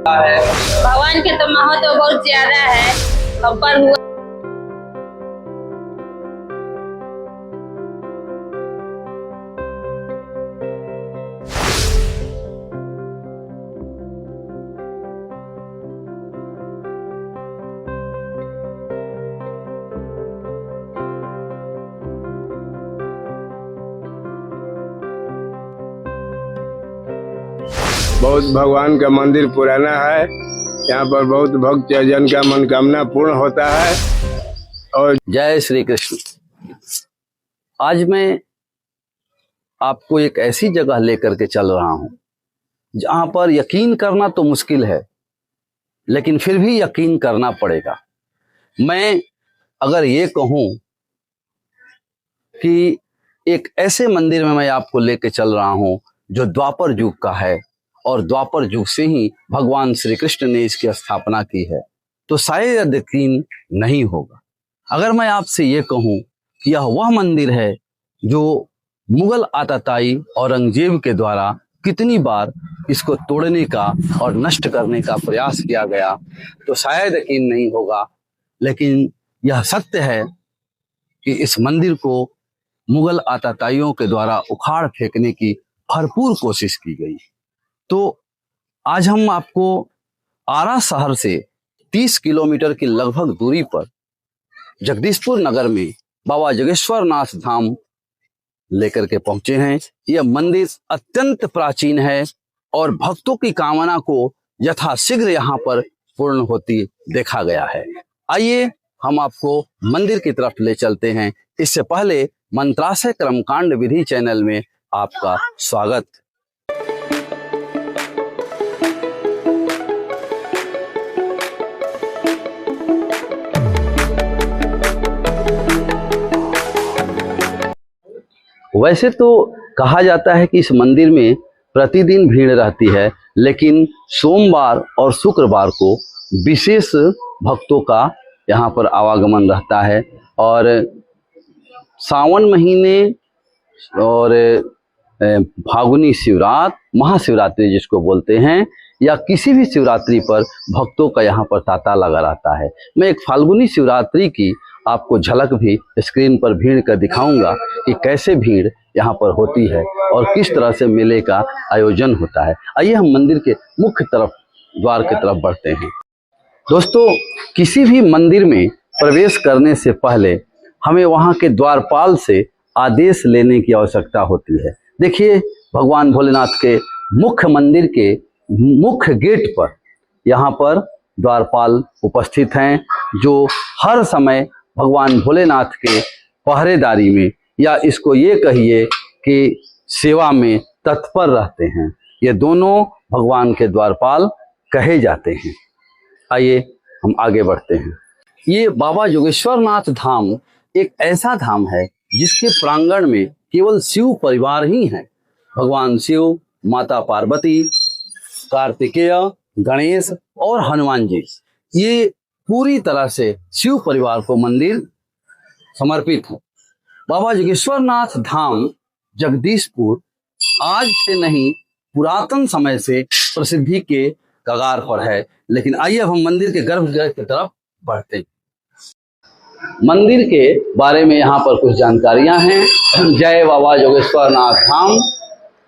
है। भगवान के तो महत्व बहुत ज्यादा है। अपर हुआ बहुत भगवान का मंदिर पुराना है। यहाँ पर बहुत भक्त जन का मनोकामना पूर्ण होता है। और जय श्री कृष्ण। आज मैं आपको एक ऐसी जगह लेकर के चल रहा हूं जहां पर यकीन करना तो मुश्किल है, लेकिन फिर भी यकीन करना पड़ेगा। मैं अगर ये कहूं कि एक ऐसे मंदिर में मैं आपको लेके चल रहा हूं जो द्वापर युग का है, और द्वापर युग से ही भगवान श्री कृष्ण ने इसकी स्थापना की है, तो शायद यकीन नहीं होगा। अगर मैं आपसे ये कहूं कि यह वह मंदिर है जो मुगल आताताई औरंगजेब के द्वारा कितनी बार इसको तोड़ने का और नष्ट करने का प्रयास किया गया, तो शायद यकीन नहीं होगा। लेकिन यह सत्य है कि इस मंदिर को मुगल आताताइयों के द्वारा उखाड़ फेंकने की भरपूर कोशिश की गई। तो आज हम आपको आरा शहर से 30 किलोमीटर की लगभग दूरी पर जगदीशपुर नगर में बाबा जोगेश्वर नाथ धाम लेकर के पहुंचे हैं। यह मंदिर अत्यंत प्राचीन है और भक्तों की कामना को यथाशीघ्र यहाँ पर पूर्ण होती देखा गया है। आइए हम आपको मंदिर की तरफ ले चलते हैं। इससे पहले मंत्राशय कर्मकांड विधि चैनल में आपका स्वागत। वैसे तो कहा जाता है कि इस मंदिर में प्रतिदिन भीड़ रहती है, लेकिन सोमवार और शुक्रवार को विशेष भक्तों का यहाँ पर आवागमन रहता है। और सावन महीने और फागुनी शिवरात, महाशिवरात्रि जिसको बोलते हैं, या किसी भी शिवरात्रि पर भक्तों का यहाँ पर तांता लगा रहता है। मैं एक फाल्गुनी शिवरात्रि की आपको झलक भी स्क्रीन पर भीड़ का दिखाऊंगा कि कैसे भीड़ यहाँ पर होती है और किस तरह से मेले का आयोजन होता है। आइए हम मंदिर के मुख्य तरफ, द्वार की तरफ बढ़ते हैं। दोस्तों, किसी भी मंदिर में प्रवेश करने से पहले हमें वहाँ के द्वारपाल से आदेश लेने की आवश्यकता होती है। देखिए, भगवान भोलेनाथ के मुख्य मंदिर के मुख्य गेट पर यहाँ पर द्वारपाल उपस्थित हैं, जो हर समय भगवान भोलेनाथ के पहरेदारी में, या इसको ये कहिए कि सेवा में तत्पर रहते हैं। ये दोनों भगवान के द्वारपाल कहे जाते हैं। आइए हम आगे बढ़ते हैं। ये बाबा जोगेश्वर नाथ धाम एक ऐसा धाम है जिसके प्रांगण में केवल शिव परिवार ही हैं। भगवान शिव, माता पार्वती, कार्तिकेय, गणेश और हनुमान जी, ये पूरी तरह से शिव परिवार को मंदिर समर्पित है। बाबा जोगेश्वर नाथ धाम जगदीशपुर आज से नहीं, पुरातन समय से प्रसिद्धि के कगार पर है। लेकिन आइए अब हम मंदिर के गर्भगृह की तरफ बढ़ते हैं। मंदिर के बारे में यहाँ पर कुछ जानकारियां हैं। जय बाबा जोगेश्वर नाथ धाम,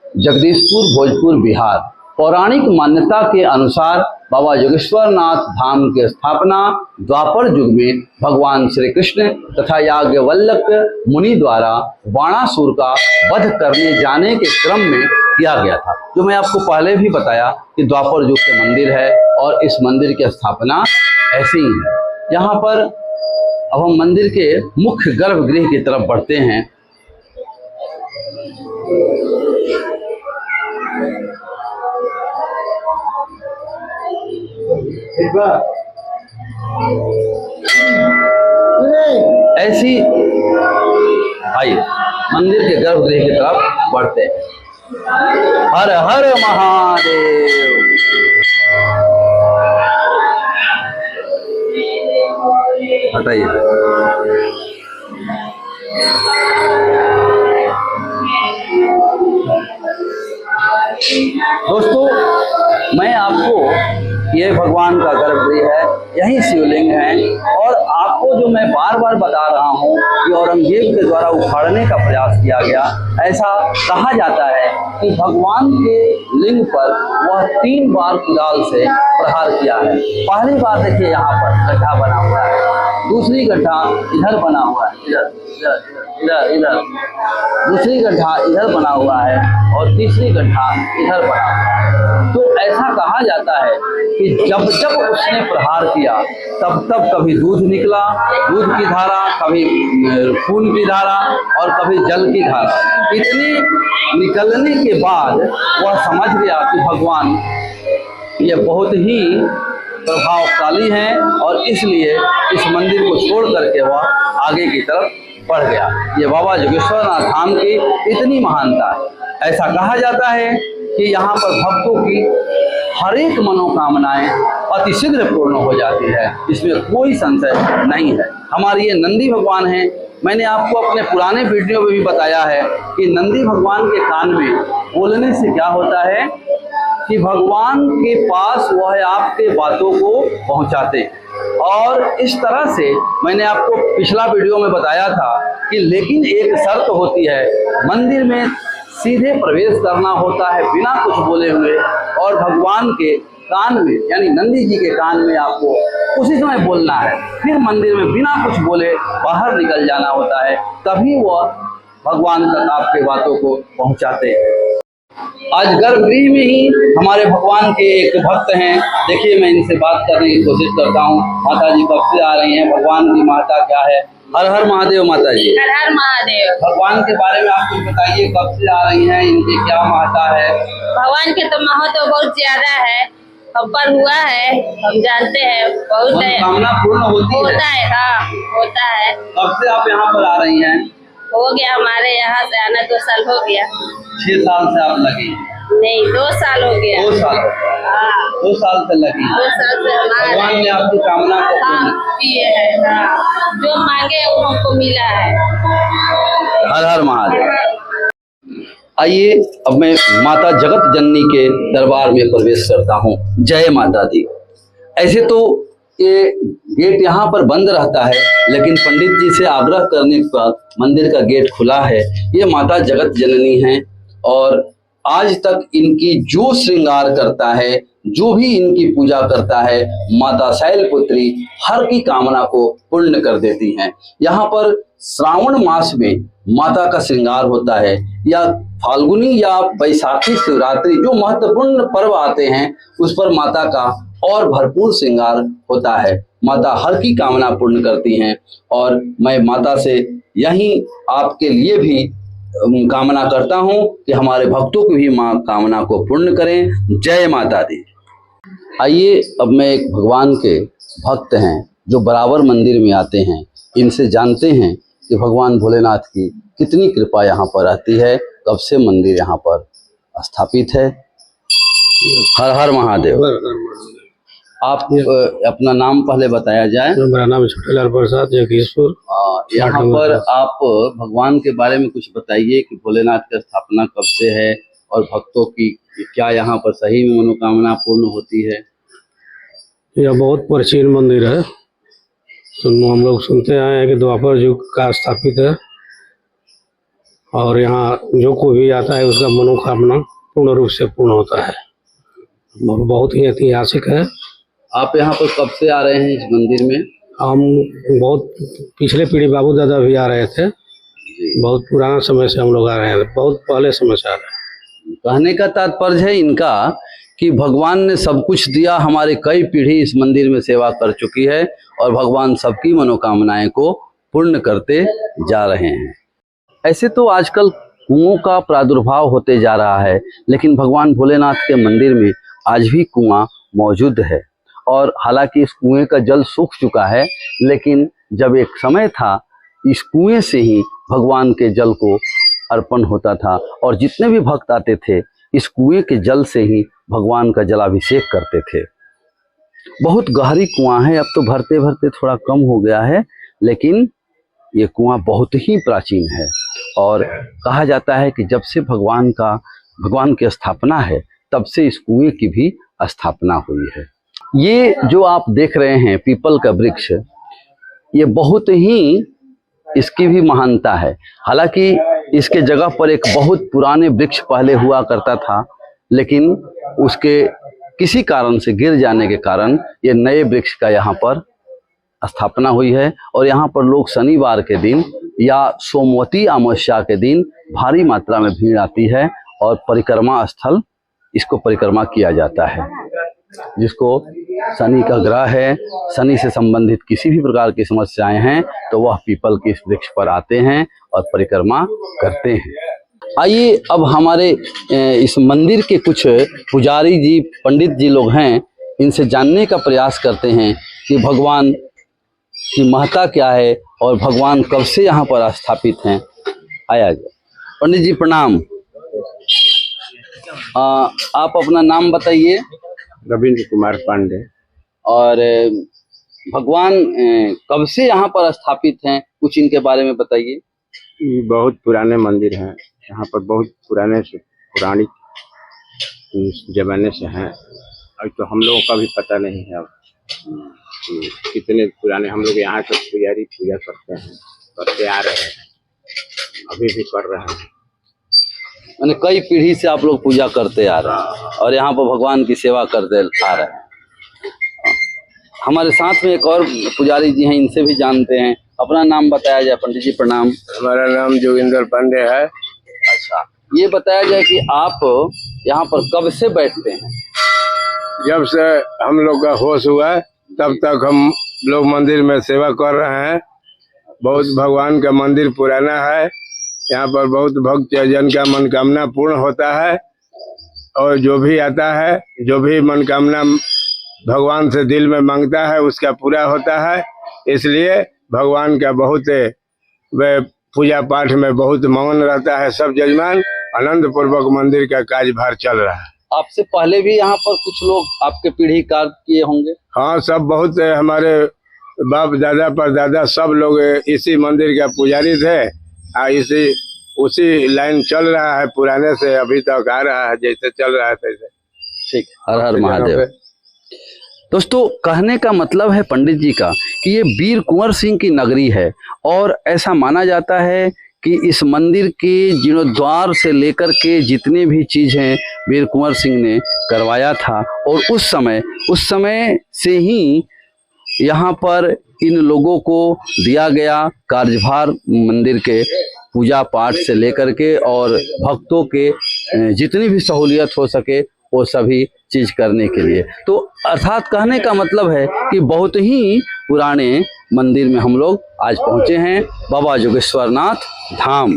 जगदीशपुर, भोजपुर, बिहार। पौराणिक मान्यता के अनुसार बाबा जोगेश्वर नाथ धाम की स्थापना द्वापर युग में भगवान श्री कृष्ण तथा याज्ञवल्क्य मुनि द्वारा बाणासुर का वध करने जाने के क्रम में किया गया था। जो मैं आपको पहले भी बताया कि द्वापर युग के मंदिर है और इस मंदिर की स्थापना ऐसी ही है। यहाँ पर अब हम मंदिर के मुख्य गर्भगृह की तरफ बढ़ते हैं। ऐसी आइए मंदिर के गर्भगृह की तरफ बढ़ते हैं। हर हर महादेव। हटाइए। दोस्तों, मैं आपको ये भगवान का गर्भगृह है, यही शिवलिंग है। और आपको जो मैं बार बार बता रहा हूँ कि औरंगजेब के द्वारा उखाड़ने का प्रयास किया गया। ऐसा कहा जाता है कि भगवान के लिंग पर वह 3 बार कुदाल से प्रहार किया है। पहली बार देखिए यहाँ पर गड्ढा बना हुआ है, दूसरी गड्ढा इधर बना हुआ है, इधर इधर इधर, दूसरी गड्ढा इधर बना हुआ है और तीसरी गड्ढा इधर बना हुआ है। तो ऐसा कहा जाता है कि जब जब उसने प्रहार किया तब तब कभी दूध निकला, दूध की धारा, कभी खून की धारा और कभी जल की धारा। इतनी निकलने के बाद वह समझ गया कि भगवान ये बहुत ही प्रभावशाली हैं और इसलिए इस मंदिर को छोड़ करके वह आगे की तरफ बढ़ गया। ये बाबा जोगेश्वरनाथ धाम की इतनी महानता है। ऐसा कहा जाता है कि यहाँ पर भक्तों की हर एक मनोकामनाएं अतिशीघ्र पूर्ण हो जाती है, इसमें कोई संशय नहीं है। हमारे ये नंदी भगवान हैं। मैंने आपको अपने पुराने वीडियो में भी बताया है कि नंदी भगवान के कान में बोलने से क्या होता है कि भगवान के पास वह आपके बातों को पहुंचाते हैं। और इस तरह से मैंने आपको पिछला वीडियो में बताया था कि लेकिन एक शर्त होती है, मंदिर में सीधे प्रवेश करना होता है बिना कुछ बोले हुए और भगवान के कान में यानी नंदी जी के कान में आपको उसी समय बोलना है। फिर मंदिर में बिना कुछ बोले बाहर निकल जाना होता है, तभी वह भगवान तक आपके बातों को पहुंचाते हैं। आज गर्भगृह में ही हमारे भगवान के एक भक्त हैं। देखिए मैं इनसे बात करने की कोशिश करता हूँ। माता जी कब से आ रही हैं? भगवान की माता क्या है? हर हर महादेव माता जी। हर हर महादेव। भगवान के बारे में आप कुछ बताइए, कब से आ रही हैं, इनकी क्या महत्ता है? भगवान के तो महत्व बहुत ज्यादा है, हम पर हुआ है, हम जानते हैं, बहुत है, कामना पूर्ण होता है। हाँ होता है। कब से आप यहाँ पर आ रही हैं? हो गया हमारे यहाँ से आना 2 साल हो गया। 6 साल से आप लगी? नहीं 2 साल हो गया। 2 साल? हाँ 2 साल से लगी। 2 साल से हमारे भगवान ने आपकी कामना को पूर्ण किए है। हाँ जो मांगे वो हमको मिला है। हर हर महादेव। आइए अब मैं माता जगत जननी के दरबार में प्रवेश करता हूँ। जय माता दी। ऐसे तो ये गेट यहाँ पर बंद रहता है, लेकिन पंडित जी से आग्रह करने पर मंदिर का गेट खुला है। ये माता जगत जननी हैं और आज तक इनकी जो श्रृंगार करता है, जो भी इनकी पूजा करता है, माता शैलपुत्री हर की कामना को पूर्ण कर देती हैं। यहाँ पर श्रावण मास में माता का श्रृंगार होता है, या फाल्गुनी या बैसाखी शिवरात्रि जो महत्वपूर्ण पर्व आते हैं उस पर माता का और भरपूर श्रृंगार होता है। माता हर की कामना पूर्ण करती हैं और मैं माता से यही आपके लिए भी कामना करता हूं कि हमारे भक्तों की भी मां कामना को पूर्ण करें। जय माता दी। आइए अब मैं एक भगवान के भक्त हैं जो बराबर मंदिर में आते हैं, इनसे जानते हैं कि भगवान भोलेनाथ की कितनी कृपा यहाँ पर रहती है, कब से मंदिर यहाँ पर स्थापित है। हर हर महादेव। आप अपना नाम पहले बताया जाए। मेरा नाम छोटेलाल प्रसाद जगेश्वर। यहाँ पर आप भगवान के बारे में कुछ बताइए कि भोलेनाथ की स्थापना कब से है और भक्तों की क्या यहाँ पर सही में मनोकामना पूर्ण होती है? यह बहुत प्राचीन मंदिर है। हम लोग सुनते आए हैं कि द्वापर युग का स्थापित है और यहाँ जो कोई भी आता है उसका मनोकामना पूर्ण रूप से पूर्ण होता है। बहुत ही ऐतिहासिक है। आप यहाँ पर कब से आ रहे हैं इस मंदिर में? हम बहुत पिछले पीढ़ी बाबू दादा भी आ रहे थे, बहुत पुराना समय से हम लोग आ रहे हैं, बहुत पहले समय से आ रहे हैं। कहने का तात्पर्य है इनका कि भगवान ने सब कुछ दिया, हमारे कई पीढ़ी इस मंदिर में सेवा कर चुकी है और भगवान सबकी मनोकामनाएं को पूर्ण करते जा रहे हैं। ऐसे तो आजकल कुओं का प्रादुर्भाव होते जा रहा है, लेकिन भगवान भोलेनाथ के मंदिर में आज भी कुआं मौजूद है और हालांकि इस कुएं का जल सूख चुका है, लेकिन जब एक समय था इस कुएं से ही भगवान के जल को अर्पण होता था और जितने भी भक्त आते थे इस कुएं के जल से ही भगवान का जलाभिषेक करते थे। बहुत गहरी कुआं है, अब तो भरते भरते थोड़ा कम हो गया है, लेकिन ये कुआं बहुत ही प्राचीन है और कहा जाता है कि जब से भगवान की स्थापना है तब से इस कुएं की भी स्थापना हुई है। ये जो आप देख रहे हैं पीपल का वृक्ष, ये बहुत ही इसकी भी महानता है। हालांकि इसके जगह पर एक बहुत पुराने वृक्ष पहले हुआ करता था, लेकिन उसके किसी कारण से गिर जाने के कारण ये नए वृक्ष का यहाँ पर स्थापना हुई है। और यहाँ पर लोग शनिवार के दिन या सोमवती अमावस्या के दिन भारी मात्रा में भीड़ आती है और परिक्रमा स्थल इसको परिक्रमा किया जाता है। जिसको शनि का ग्रह है, शनि से संबंधित किसी भी प्रकार की समस्याएं हैं तो वह पीपल के इस वृक्ष पर आते हैं और परिक्रमा करते हैं। आइए अब हमारे इस मंदिर के कुछ पुजारी जी, पंडित जी लोग हैं, इनसे जानने का प्रयास करते हैं कि भगवान की महत्ता क्या है और भगवान कब से यहाँ पर स्थापित हैं। आया जाए। पंडित जी प्रणाम। आप अपना नाम बताइए। रविंद्र कुमार पांडे। और भगवान कब से यहाँ पर स्थापित हैं, कुछ इनके बारे में बताइए। ये बहुत पुराने मंदिर हैं, यहाँ पर बहुत पुराने से पुरानी जमाने से हैं। अब तो हम लोगों का भी पता नहीं है अब कितने पुराने। हम लोग यहाँ के पुजारी पूजा करते हैं, करते आ रहे हैं, अभी भी कर रहे हैं। मैंने कई पीढ़ी से आप लोग पूजा करते आ रहे हैं और यहाँ पर भगवान की सेवा करते आ रहे हैं। हमारे साथ में एक और पुजारी जी हैं, इनसे भी जानते हैं। अपना नाम बताया जाए। पंडित जी प्रणाम। हमारा नाम जोगिंदर पांडे है। अच्छा, ये बताया जाए कि आप यहाँ पर कब से बैठते हैं? जब से हम लोग का होश हुआ तब तक हम लोग मंदिर में सेवा कर रहे हैं। बहुत भगवान का मंदिर पुराना है, यहाँ पर बहुत भक्त जन का मनोकामना पूर्ण होता है और जो भी आता है, जो भी मनोकामना भगवान से दिल में मांगता है उसका पूरा होता है। इसलिए भगवान का बहुत पूजा पाठ में बहुत मगन रहता है सब जजमान। आनंद पूर्वक मंदिर का कार्यभार चल रहा है। आपसे पहले भी यहाँ पर कुछ लोग आपके पीढ़ी कार्य किए होंगे? हाँ, सब बहुत हमारे बाप दादा परदादा सब लोग इसी मंदिर का पुजारी थे। उसी लाइन चल रहा है पुराने से अभी तक आ रहा है, जैसे चल रहा है तैसे। ठीक, हर हर महादेव। दोस्तों, कहने का मतलब है पंडित जी का कि ये वीर कुंवर सिंह की नगरी है और ऐसा माना जाता है कि इस मंदिर के जीर्णोद्वार से लेकर के जितने भी चीज हैं वीर कुंवर सिंह ने करवाया था। और उस समय से ही यहाँ पर इन लोगों को दिया गया कार्यभार मंदिर के पूजा पाठ से लेकर के और भक्तों के जितनी भी सहूलियत हो सके वो सभी चीज करने के लिए। तो अर्थात कहने का मतलब है कि बहुत ही पुराने मंदिर में हम लोग आज पहुंचे हैं, बाबा जोगेश्वरनाथ धाम।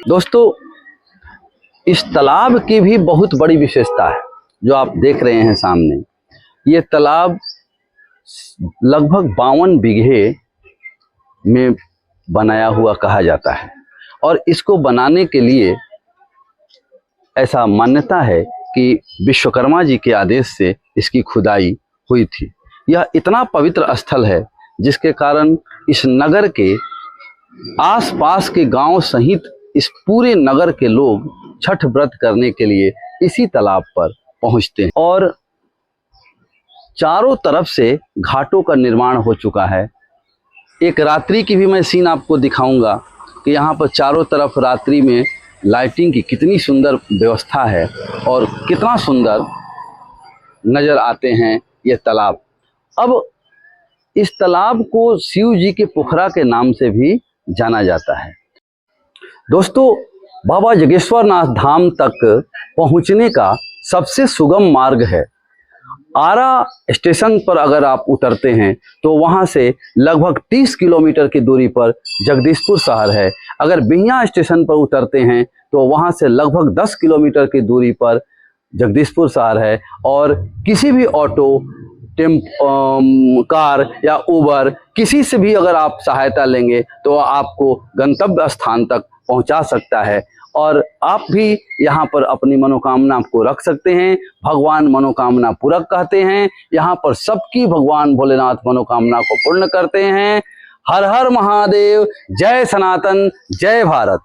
दोस्तों, इस तालाब की भी बहुत बड़ी विशेषता है जो आप देख रहे हैं सामने। ये तालाब लगभग 52 बीघे में बनाया हुआ कहा जाता है और इसको बनाने के लिए ऐसा मान्यता है कि विश्वकर्मा जी के आदेश से इसकी खुदाई हुई थी। यह इतना पवित्र स्थल है जिसके कारण इस नगर के आसपास के गांव सहित इस पूरे नगर के लोग छठ व्रत करने के लिए इसी तालाब पर पहुंचते हैं। और चारों तरफ से घाटों का निर्माण हो चुका है। एक रात्रि की भी मैं सीन आपको दिखाऊंगा कि यहाँ पर चारों तरफ रात्रि में लाइटिंग की कितनी सुंदर व्यवस्था है और कितना सुंदर नजर आते हैं ये तालाब। अब इस तालाब को शिव जी के पोखरा के नाम से भी जाना जाता है। दोस्तों, बाबा जोगेश्वरनाथ धाम तक पहुंचने का सबसे सुगम मार्ग है। आरा स्टेशन पर अगर आप उतरते हैं तो वहां से लगभग 30 किलोमीटर की दूरी पर जगदीशपुर शहर है। अगर बिहिया स्टेशन पर उतरते हैं तो वहां से लगभग 10 किलोमीटर की दूरी पर जगदीशपुर शहर है। और किसी भी ऑटो, कार या उबर, किसी से भी अगर आप सहायता लेंगे तो आपको गंतव्य स्थान तक पहुंचा सकता है। और आप भी यहाँ पर अपनी मनोकामना को रख सकते हैं। भगवान मनोकामना पूरक कहते हैं। यहाँ पर सबकी भगवान भोलेनाथ मनोकामना को पूर्ण करते हैं। हर हर महादेव। जय सनातन, जय भारत।